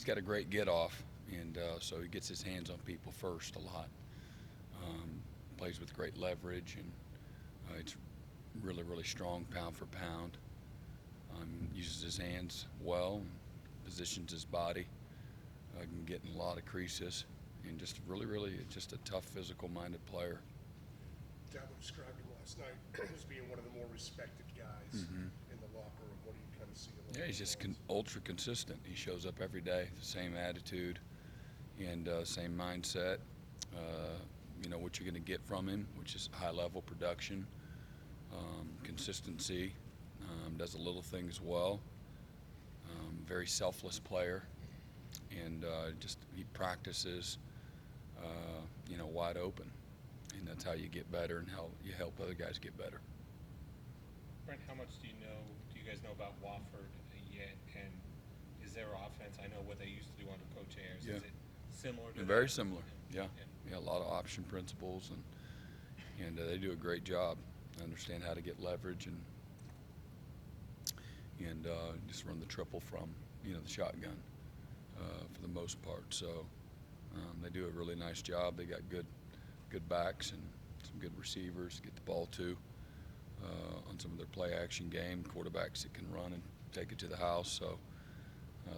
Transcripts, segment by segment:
got a great get off, and so he gets his hands on people first a lot. Plays with great leverage, and it's really, really strong pound for pound. Uses his hands well, positions his body, can get in a lot of creases, and just really, really just a tough, physical-minded player. Dabo described him last night as being one of the more respected guys in the locker room. What do you kind of see? Yeah, he's just ultra consistent. He shows up every day, the same attitude and same mindset. You know what you're going to get from him, which is high-level production, consistency. Does the little things well. Very selfless player, and just he practices, you know, wide open, and that's how you get better and how you help other guys get better. Brent, how much do you guys know about Wofford yet, and is their offense, I know what they used to do under Coach Ayers, Yeah. is it similar to Very that? similar, yeah. A lot of option principles, and they do a great job. Understand how to get leverage and just run the triple from, you know, the shotgun for the most part. So they do a really nice job. They got good backs and some good receivers to get the ball to on some of their play action game, quarterbacks that can run and take it to the house. So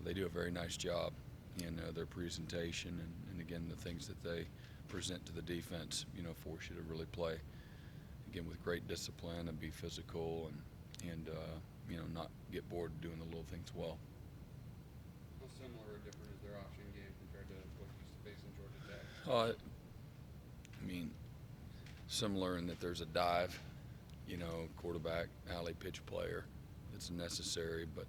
they do a very nice job in their presentation, and again, the things that they present to the defense, you know, force you to really play, again, with great discipline and be physical and you know, not get bored doing the little things well. How similar or different is their option game compared to what you used to face in Georgia Tech? I mean, similar in that there's a dive, you know, quarterback, alley pitch player that's necessary, but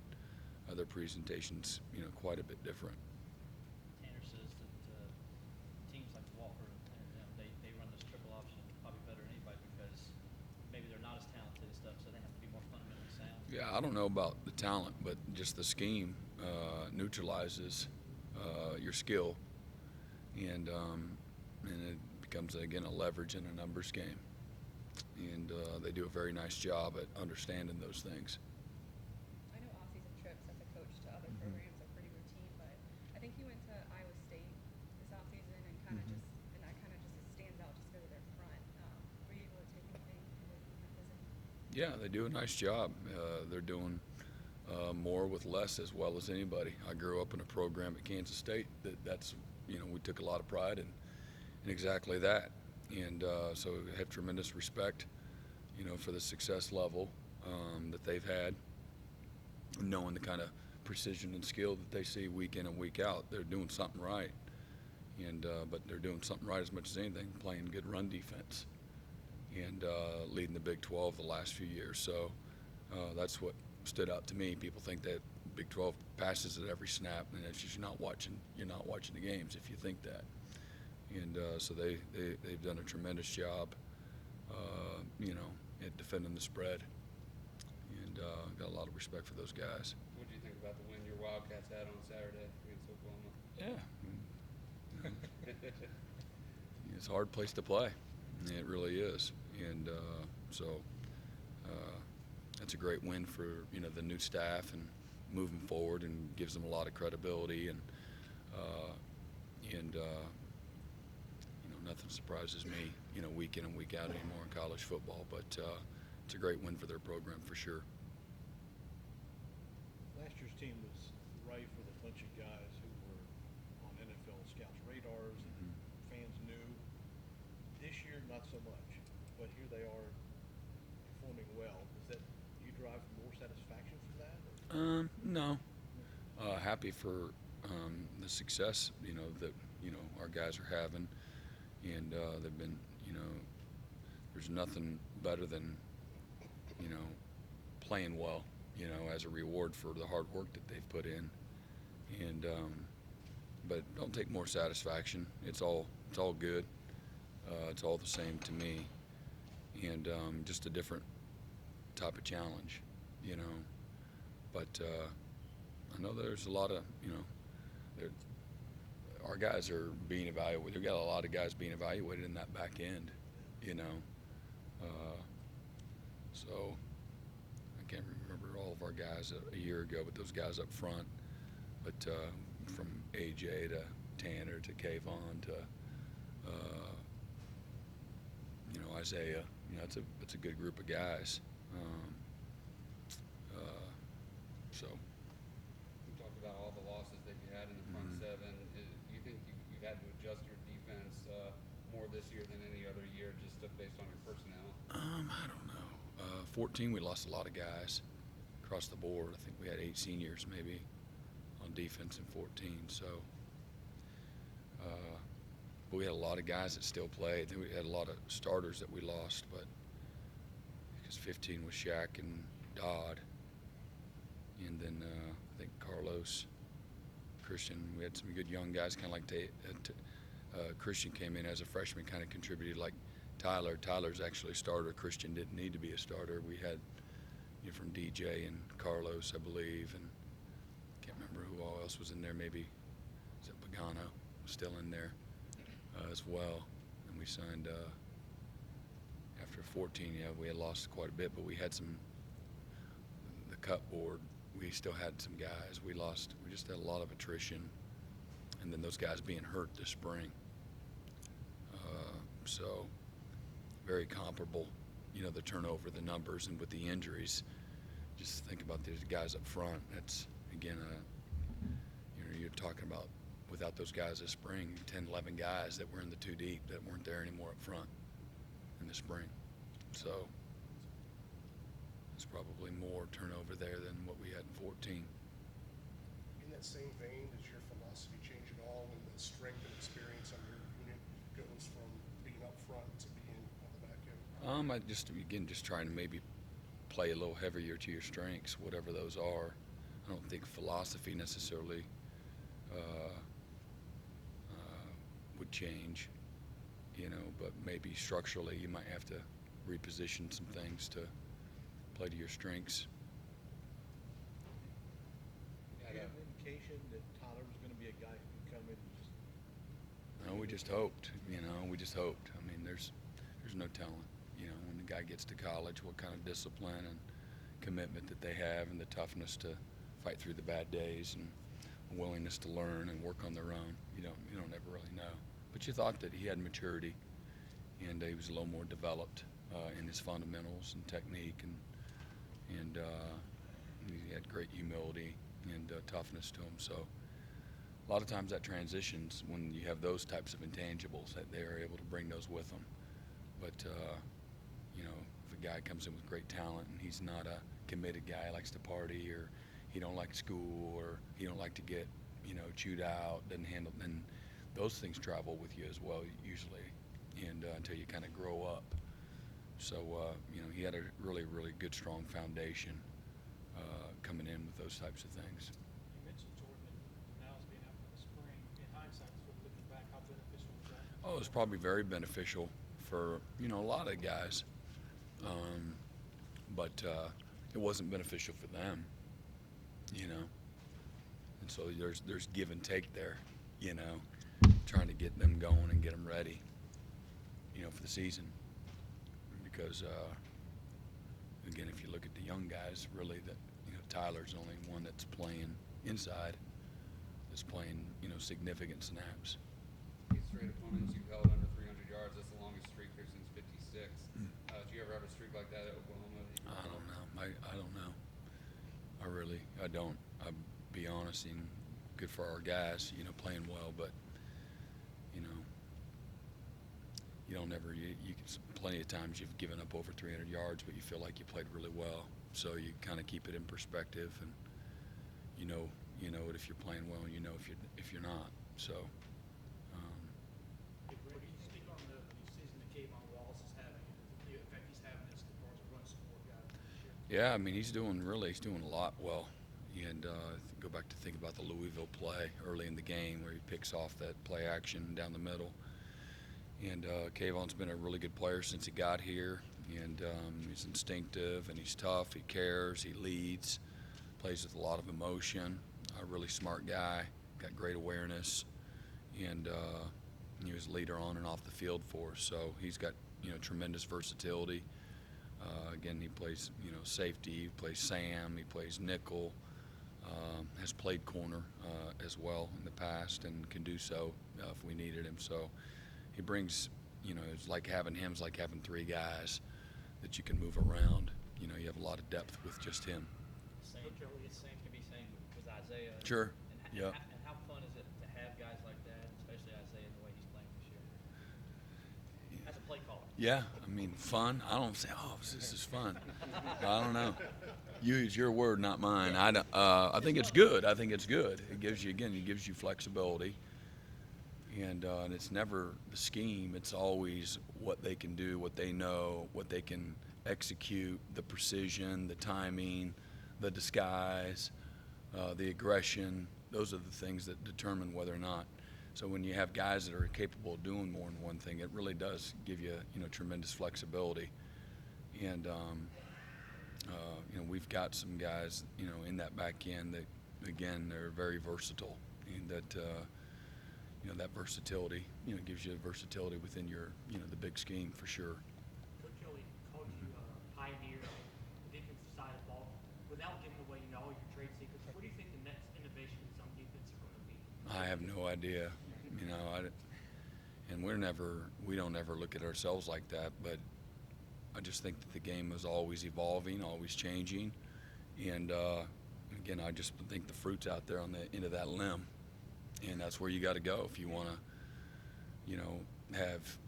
their presentation's, you know, quite a bit different. Tanner says that teams like Wofford, they run this triple option probably better than anybody because maybe they're not as talented and stuff, so they have to be more fundamentally sound. Yeah, I don't know about the talent, but just the scheme neutralizes your skill, and it becomes, again, a leverage in a numbers game. And they do a very nice job at understanding those things. I know off-season trips as a coach to other programs are pretty routine, but I think you went to Iowa State this off-season and kind of that kind of just stands out just because of their front. Were you able to take anything from that visit? Yeah, they do a nice job. They're doing more with less as well as anybody. I grew up in a program at Kansas State that's, you know, we took a lot of pride in exactly that. And so I have tremendous respect, you know, for the success level that they've had, knowing the kind of precision and skill that they see week in and week out. They're doing something right, and but they're doing something right as much as anything, playing good run defense and leading the Big 12 the last few years. So that's what stood out to me. People think that Big 12 passes at every snap, and it's just you're not watching the games if you think that. And so they've done a tremendous job, you know, at defending the spread, and got a lot of respect for those guys. What do you think about the win your Wildcats had on Saturday against Oklahoma? Yeah, it's a hard place to play. It really is, and so that's a great win for, you know, the new staff and moving forward, and gives them a lot of credibility, and nothing surprises me, you know, week in and week out anymore in college football. But it's a great win for their program for sure. Last year's team was rife with a bunch of guys who were on NFL scouts' radars and fans knew. This year, not so much, but here they are performing well. Does that you derive more satisfaction from that? Or? No. Happy for the success, you know, that, you know, our guys are having. And they've been, you know, there's nothing better than, you know, playing well, you know, as a reward for the hard work that they've put in. And but don't take more satisfaction. It's all good. It's all the same to me. And just a different type of challenge, you know. But I know there's a lot of, you know, our guys are being evaluated. We've got a lot of guys being evaluated in that back end, you know. So I can't remember all of our guys a year ago, but those guys up front. But from AJ to Tanner to Kayvon to Isaiah. It's a good group of guys. So We talked about all the losses that you had in the front seven. Do you think you've had to adjust your defense more this year than any other year, just based on your personnel? I don't know. 14, we lost a lot of guys across the board. I think we had 8 seniors maybe on defense in 14. So, but we had a lot of guys that still played. Then we had a lot of starters that we lost, but because 15 was Shaq and Dodd, and then I think Carlos, Christian. We had some good young guys, kind of like Christian came in as a freshman, kind of contributed like Tyler. Tyler's actually a starter. Christian didn't need to be a starter. We had from DJ and Carlos, I believe, and can't remember who all else was in there. Maybe is it Pagano still in there as well. And we signed after 14. Yeah, we had lost quite a bit, but we had the cut board. We still had some guys. We just had a lot of attrition, and then those guys being hurt this spring. So very comparable, the turnover, the numbers, and with the injuries. Just think about these guys up front. That's, again, you're talking about without those guys this spring, 10, 11 guys that were in the 2 deep that weren't there anymore up front in the spring. So it's probably more turnover there than what we had in 14. In that same vein, does your philosophy change at all when the strength and experience on your unit goes from being up front to being on the back end? I just trying to maybe play a little heavier to your strengths, whatever those are. I don't think philosophy necessarily would change, but maybe structurally you might have to reposition some things to play to your strengths. Did you have an indication that Tyler was going to be a guy who could come in and just? No, we just hoped. I mean, there's no telling. When the guy gets to college, what kind of discipline and commitment that they have, and the toughness to fight through the bad days, and a willingness to learn and work on their own. You don't ever really know. But you thought that he had maturity, and he was a little more developed in his fundamentals and technique, and he had great humility and toughness to him. So a lot of times that transitions when you have those types of intangibles, that they are able to bring those with them. But if a guy comes in with great talent and he's not a committed guy, likes to party, or he don't like school, or he don't like to get chewed out, doesn't handle, then those things travel with you as well usually, and until you kind of grow up. So he had a really, really good, strong foundation coming in with those types of things. You mentioned Jordan and Niles being out for the spring. In hindsight, sort of looking back, how beneficial was that? Oh, it was probably very beneficial for a lot of guys, but it wasn't beneficial for them, and so there's give and take there, trying to get them going and get them ready, for the season, because again, if you look at the young guys, really that Tyler's the only one that's playing inside, that's playing significant snaps. Eight straight opponents you've held under 300 yards. That's the longest streak there since '56. Do you ever have a streak like that at Oklahoma? I don't know. I don't know. I don't. I'll be honest, and good for our guys, playing well, but you don't ever. You plenty of times you've given up over 300 yards, but you feel like you played really well. So you kind of keep it in perspective, and you know it if you're playing well, and if you're not. So. What do you speak on the season that Kayvon Wallace is having, and the effect he's having as far as a run support guy this year? Yeah, I mean, he's doing a lot well. And go back to think about the Louisville play early in the game where he picks off that play action down the middle. And Kayvon's been a really good player since he got here. And he's instinctive, and he's tough. He cares. He leads. Plays with a lot of emotion. A really smart guy. Got great awareness. And he was a leader on and off the field for us. So he's got tremendous versatility. Again, he plays safety. He plays Sam. He plays nickel. has played corner as well in the past and can do so if we needed him. So he brings, it's like having him's like having three guys that you can move around. You have a lot of depth with just him. Same, it's same can be same with Isaiah. Sure. And, Yeah. And how fun is it to have guys like that, especially Isaiah, the way he's playing this year? As a play caller. Yeah, I mean, fun. I don't say, oh, this is fun. I don't know. Use your word, not mine. I think it's good. I think it's good. It gives you flexibility, and it's never the scheme. It's always what they can do, what they know, what they can execute, the precision, the timing, the disguise, the aggression. Those are the things that determine whether or not. So when you have guys that are capable of doing more than one thing, it really does give you, tremendous flexibility. And we've got some guys, in that back end that, again, they're very versatile, and that, that versatility, gives you versatility within your, the big scheme for sure. Coach Kelly called you pioneer on the defensive side of the ball. Without giving away, all your trade secrets, what do you think the next innovations on defense are going to be? I have no idea, and we don't ever look at ourselves like that, but I just think that the game is always evolving, always changing, and again, I just think the fruit's out there on the end of that limb, and that's where you got to go if you want to, have,